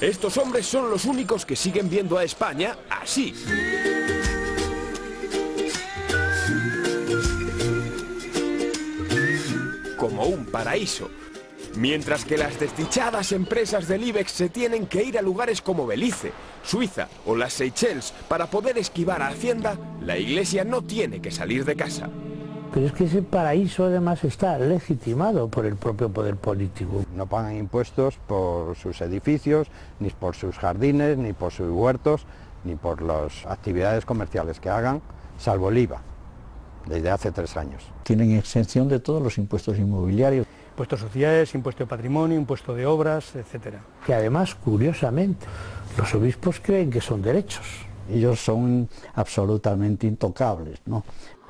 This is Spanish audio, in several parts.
Estos hombres son los únicos que siguen viendo a España así. Como un paraíso. Mientras que las desdichadas empresas del IBEX se tienen que ir a lugares como Belice, Suiza o las Seychelles para poder esquivar a Hacienda, la Iglesia no tiene que salir de casa. Pero es que ese paraíso además está legitimado por el propio poder político. No pagan impuestos por sus edificios, ni por sus jardines, ni por sus huertos, ni por las actividades comerciales que hagan, salvo el IVA, desde hace 3 años. Tienen exención de todos los impuestos inmobiliarios. Impuestos sociales, impuesto de patrimonio, impuesto de obras, etcétera. Que además, curiosamente, los obispos creen que son derechos. Ellos son absolutamente intocables, ¿no?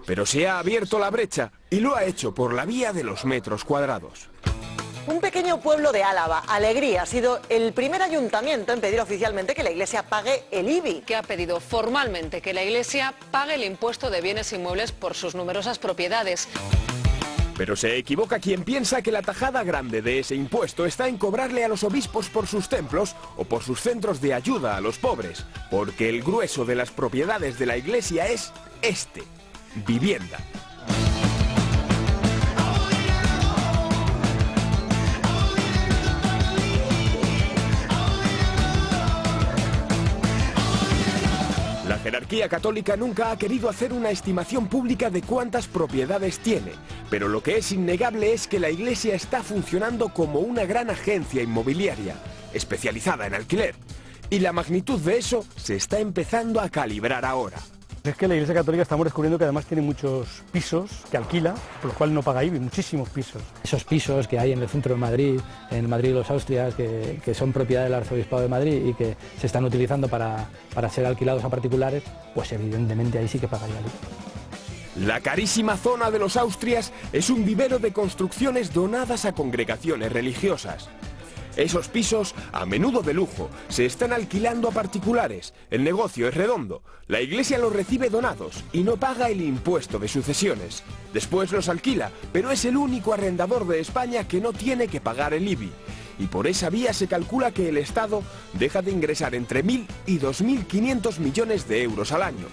Pero se ha abierto la brecha y lo ha hecho por la vía de los metros cuadrados. Un pequeño pueblo de Álava, Alegría, ha sido el primer ayuntamiento en pedir oficialmente que la Iglesia pague el IBI. Que ha pedido formalmente que la Iglesia pague el impuesto de bienes inmuebles por sus numerosas propiedades. Pero se equivoca quien piensa que la tajada grande de ese impuesto está en cobrarle a los obispos por sus templos o por sus centros de ayuda a los pobres, porque el grueso de las propiedades de la Iglesia es vivienda. La jerarquía católica nunca ha querido hacer una estimación pública de cuántas propiedades tiene, pero lo que es innegable es que la Iglesia está funcionando como una gran agencia inmobiliaria, especializada en alquiler, y la magnitud de eso se está empezando a calibrar ahora. Es que la Iglesia Católica estamos descubriendo que además tiene muchos pisos que alquila, por los cuales no paga IBI, muchísimos pisos. Esos pisos que hay en el centro de Madrid, en Madrid y los Austrias, que son propiedad del Arzobispado de Madrid y que se están utilizando para ser alquilados a particulares, pues evidentemente ahí sí que pagaría IBI. La carísima zona de los Austrias es un vivero de construcciones donadas a congregaciones religiosas. Esos pisos, a menudo de lujo, se están alquilando a particulares. El negocio es redondo. La Iglesia los recibe donados y no paga el impuesto de sucesiones. Después los alquila, pero es el único arrendador de España que no tiene que pagar el IBI. Y por esa vía se calcula que el Estado deja de ingresar entre 1.000 y 2.500 millones de euros al año.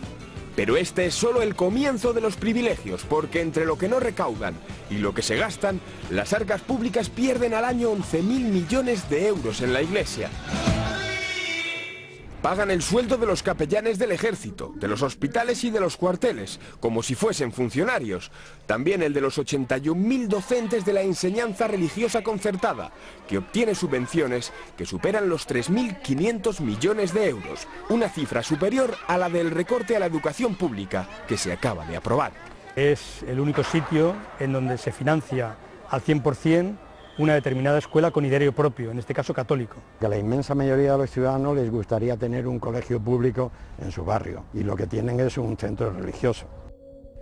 Pero este es solo el comienzo de los privilegios, porque entre lo que no recaudan y lo que se gastan, las arcas públicas pierden al año 11.000 millones de euros en la Iglesia. Pagan el sueldo de los capellanes del ejército, de los hospitales y de los cuarteles, como si fuesen funcionarios. También el de los 81.000 docentes de la enseñanza religiosa concertada, que obtiene subvenciones que superan los 3.500 millones de euros, una cifra superior a la del recorte a la educación pública que se acaba de aprobar. Es el único sitio en donde se financia al 100% una determinada escuela con ideario propio, en este caso católico. Que a la inmensa mayoría de los ciudadanos les gustaría tener un colegio público en su barrio, y lo que tienen es un centro religioso.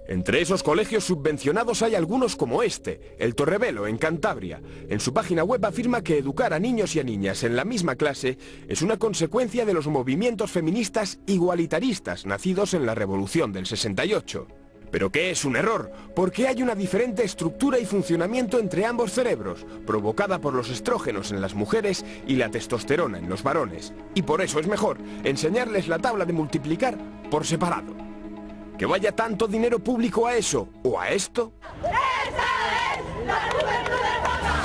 Entre esos colegios subvencionados hay algunos como este, el Torrevelo, en Cantabria. En su página web afirma que educar a niños y a niñas en la misma clase es una consecuencia de los movimientos feministas igualitaristas nacidos en la Revolución del 68. Pero que es un error, porque hay una diferente estructura y funcionamiento entre ambos cerebros, provocada por los estrógenos en las mujeres y la testosterona en los varones. Y por eso es mejor enseñarles la tabla de multiplicar por separado. Que vaya tanto dinero público a eso o a esto. ¡Esa es la juventud del Papa!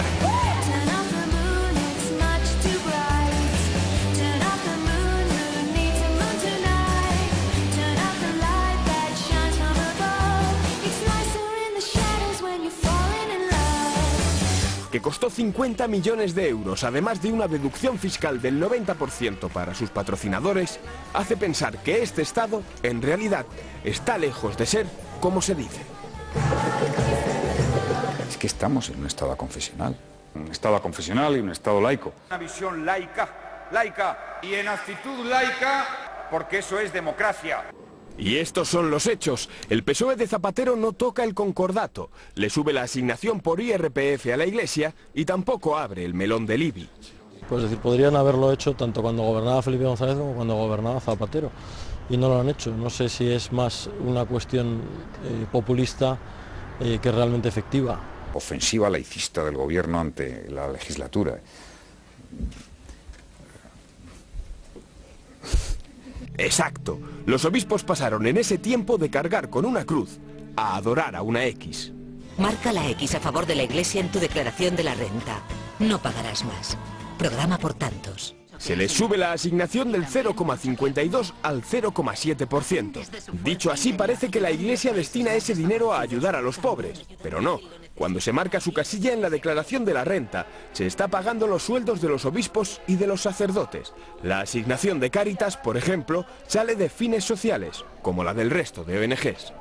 Que costó 50 millones de euros, además de una deducción fiscal del 90% para sus patrocinadores, hace pensar que este Estado, en realidad, está lejos de ser como se dice. Es que estamos en un Estado aconfesional. Un Estado aconfesional y un Estado laico. Una visión laica y en actitud laica, porque eso es democracia. Y estos son los hechos. El PSOE de Zapatero no toca el concordato, le sube la asignación por IRPF a la Iglesia y tampoco abre el melón del IBI. Pues es decir, podrían haberlo hecho tanto cuando gobernaba Felipe González como cuando gobernaba Zapatero. Y no lo han hecho. No sé si es más una cuestión populista que realmente efectiva. Ofensiva laicista del gobierno ante la legislatura. Exacto, los obispos pasaron en ese tiempo de cargar con una cruz a adorar a una X. Marca la X a favor de la Iglesia en tu declaración de la renta. No pagarás más. Programa por tantos. Se les sube la asignación del 0,52 al 0,7%. Dicho así, parece que la Iglesia destina ese dinero a ayudar a los pobres, pero no. Cuando se marca su casilla en la declaración de la renta, se está pagando los sueldos de los obispos y de los sacerdotes. La asignación de Cáritas, por ejemplo, sale de fines sociales, como la del resto de ONGs.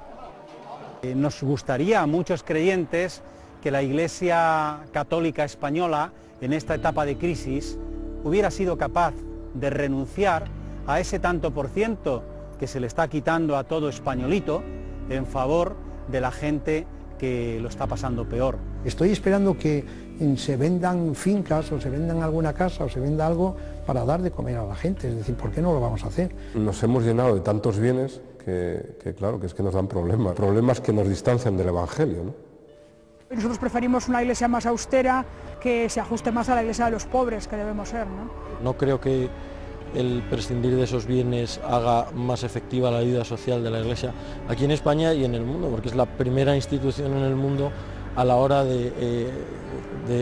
Nos gustaría a muchos creyentes que la Iglesia Católica Española, en esta etapa de crisis, hubiera sido capaz de renunciar a ese tanto por ciento que se le está quitando a todo españolito en favor de la gente que lo está pasando peor. Estoy esperando que se vendan fincas o se vendan alguna casa o se venda algo para dar de comer a la gente, es decir, ¿por qué no lo vamos a hacer? Nos hemos llenado de tantos bienes que claro, que es que nos dan problemas que nos distancian del Evangelio, ¿no? Nosotros preferimos una iglesia más austera, que se ajuste más a la iglesia de los pobres, que debemos ser, ¿no? No creo que el prescindir de esos bienes haga más efectiva la ayuda social de la Iglesia aquí en España y en el mundo, porque es la primera institución en el mundo a la hora de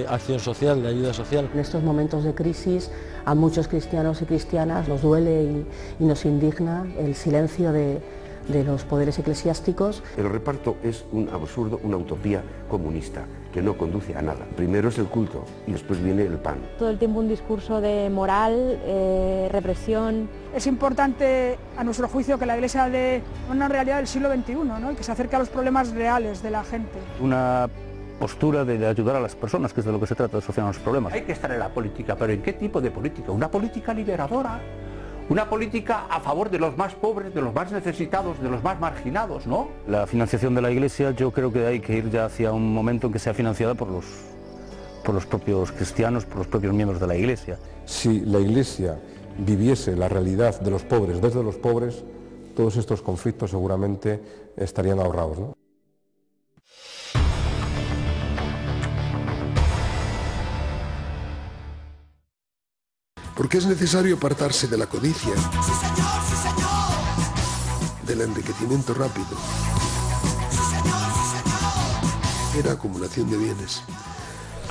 acción social, de ayuda social. En estos momentos de crisis a muchos cristianos y cristianas nos duele y nos indigna el silencio de los poderes eclesiásticos. El reparto es un absurdo, una utopía comunista que no conduce a nada. Primero es el culto y después viene el pan. Todo el tiempo un discurso de moral, represión. Es importante, a nuestro juicio, que la Iglesia dé una realidad del siglo XXI, ¿no? Y que se acerque a los problemas reales de la gente. Una postura de ayudar a las personas, que es de lo que se trata, de solucionar los problemas. Hay que estar en la política, pero ¿en qué tipo de política? ¿Una política liberadora? Una política a favor de los más pobres, de los más necesitados, de los más marginados, ¿no? La financiación de la Iglesia, yo creo que hay que ir ya hacia un momento en que sea financiada por los propios cristianos, por los propios miembros de la Iglesia. Si la Iglesia viviese la realidad de los pobres desde los pobres, todos estos conflictos seguramente estarían ahorrados, ¿no? Porque es necesario apartarse de la codicia, del enriquecimiento rápido, de la acumulación de bienes.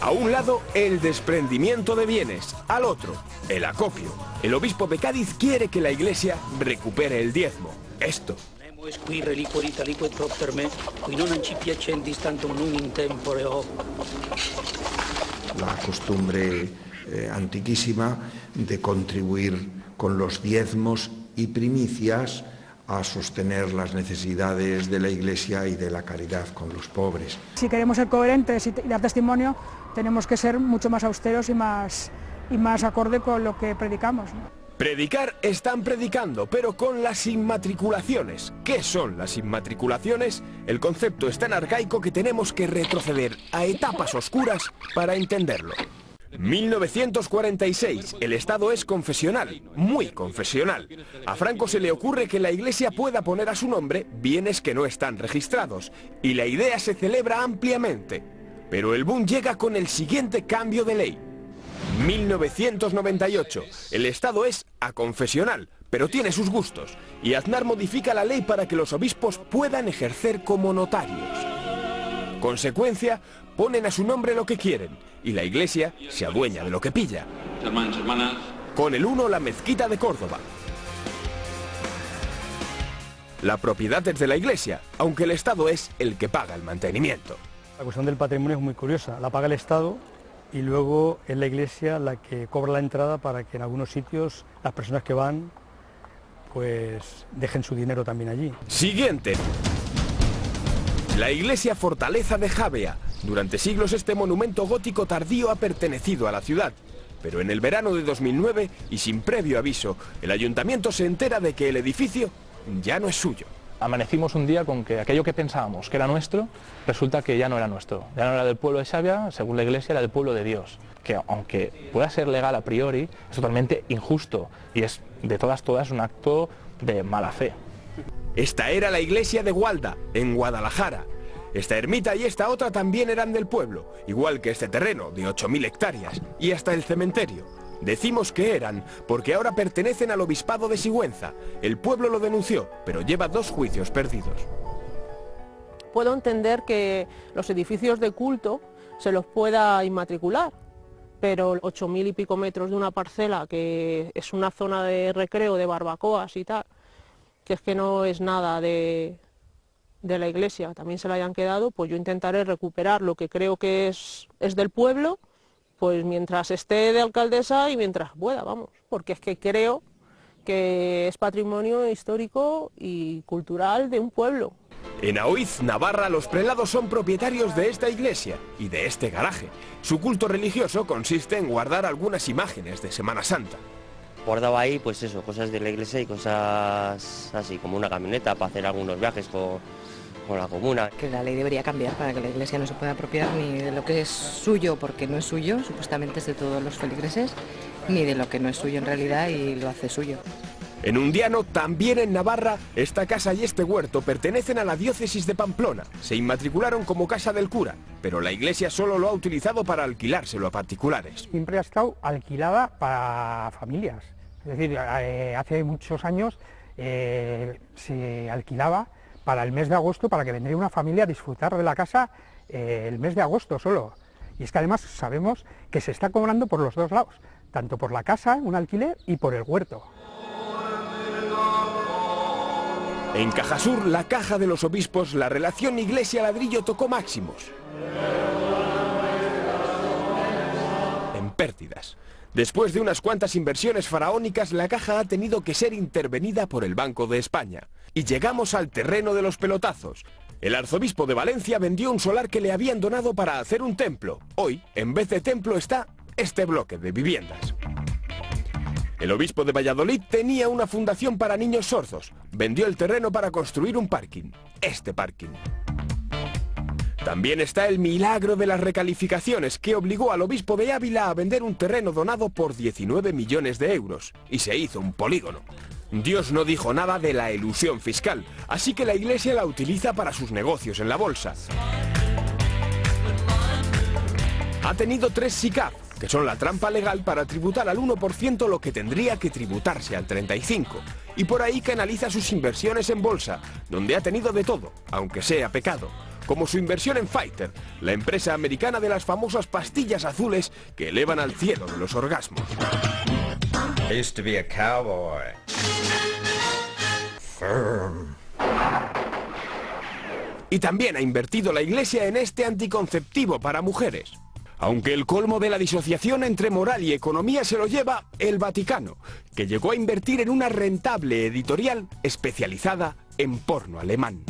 A un lado, el desprendimiento de bienes, al otro, el acopio. El obispo de Cádiz quiere que la Iglesia recupere el diezmo. Esto. La costumbre antiquísima de contribuir con los diezmos y primicias a sostener las necesidades de la Iglesia y de la caridad con los pobres. Si queremos ser coherentes y dar testimonio, tenemos que ser mucho más austeros y más acorde con lo que predicamos, ¿no? Predicar están predicando, pero con las inmatriculaciones. ¿Qué son las inmatriculaciones? El concepto es tan arcaico que tenemos que retroceder a etapas oscuras para entenderlo. 1946, el Estado es confesional, muy confesional. A Franco se le ocurre que la Iglesia pueda poner a su nombre bienes que no están registrados, y la idea se celebra ampliamente. Pero el boom llega con el siguiente cambio de ley. 1998, el Estado es aconfesional, pero tiene sus gustos, y Aznar modifica la ley para que los obispos puedan ejercer como notarios. Consecuencia, ponen a su nombre lo que quieren, y la Iglesia se adueña de lo que pilla. Hermanos, hermanas. Con el uno, la mezquita de Córdoba. La propiedad es de la Iglesia, aunque el Estado es el que paga el mantenimiento. La cuestión del patrimonio es muy curiosa. La paga el Estado y luego es la Iglesia la que cobra la entrada para que en algunos sitios las personas que van pues dejen su dinero también allí. Siguiente. La iglesia Fortaleza de Javea. Durante siglos este monumento gótico tardío ha pertenecido a la ciudad. Pero en el verano de 2009, y sin previo aviso, el ayuntamiento se entera de que el edificio ya no es suyo. Amanecimos un día con que aquello que pensábamos que era nuestro, resulta que ya no era nuestro. Ya no era del pueblo de Xavia, según la Iglesia era del pueblo de Dios. Que aunque pueda ser legal a priori, es totalmente injusto y es de todas un acto de mala fe. Esta era la iglesia de Gualda, en Guadalajara. Esta ermita y esta otra también eran del pueblo, igual que este terreno de 8.000 hectáreas, y hasta el cementerio. Decimos que eran, porque ahora pertenecen al obispado de Sigüenza. El pueblo lo denunció, pero lleva 2 juicios perdidos. Puedo entender que los edificios de culto se los pueda inmatricular, pero 8.000 y pico metros de una parcela, que es una zona de recreo, de barbacoas y tal, que es que no es nada de la iglesia, también se la hayan quedado, pues yo intentaré recuperar lo que creo que es del pueblo, pues mientras esté de alcaldesa y mientras pueda, vamos, porque es que creo que es patrimonio histórico y cultural de un pueblo. En Aoiz, Navarra, los prelados son propietarios de esta iglesia y de este garaje. Su culto religioso consiste en guardar algunas imágenes de Semana Santa. Guardaba ahí, pues eso, cosas de la iglesia y cosas así, como una camioneta para hacer algunos viajes con la comuna. Que la ley debería cambiar para que la iglesia no se pueda apropiar ni de lo que es suyo, porque no es suyo, supuestamente es de todos los feligreses, ni de lo que no es suyo en realidad y lo hace suyo. En Undiano, también en Navarra, esta casa y este huerto pertenecen a la diócesis de Pamplona. Se inmatricularon como casa del cura, pero la iglesia solo lo ha utilizado para alquilárselo a particulares. Siempre ha estado alquilada para familias. Es decir, hace muchos años se alquilaba para el mes de agosto, para que vendría una familia a disfrutar de la casa el mes de agosto solo. Y es que además sabemos que se está cobrando por los 2 lados, tanto por la casa, un alquiler, y por el huerto. En Cajasur, la caja de los obispos, la relación iglesia-ladrillo tocó máximos. En pérdidas. Después de unas cuantas inversiones faraónicas, la caja ha tenido que ser intervenida por el Banco de España. Y llegamos al terreno de los pelotazos. El arzobispo de Valencia vendió un solar que le habían donado para hacer un templo. Hoy, en vez de templo, está este bloque de viviendas. El obispo de Valladolid tenía una fundación para niños sordos. Vendió el terreno para construir un parking. Este parking. También está el milagro de las recalificaciones, que obligó al obispo de Ávila a vender un terreno donado por 19 millones de euros. Y se hizo un polígono. Dios no dijo nada de la elusión fiscal, así que la iglesia la utiliza para sus negocios en la bolsa. Ha tenido 3 SICAV, que son la trampa legal para tributar al 1% lo que tendría que tributarse al 35%, y por ahí canaliza sus inversiones en bolsa, donde ha tenido de todo, aunque sea pecado, como su inversión en Pfizer, la empresa americana de las famosas pastillas azules que elevan al cielo de los orgasmos. I used to be a cowboy. Firm. Y también ha invertido la iglesia en este anticonceptivo para mujeres. Aunque el colmo de la disociación entre moral y economía se lo lleva el Vaticano, que llegó a invertir en una rentable editorial especializada en porno alemán.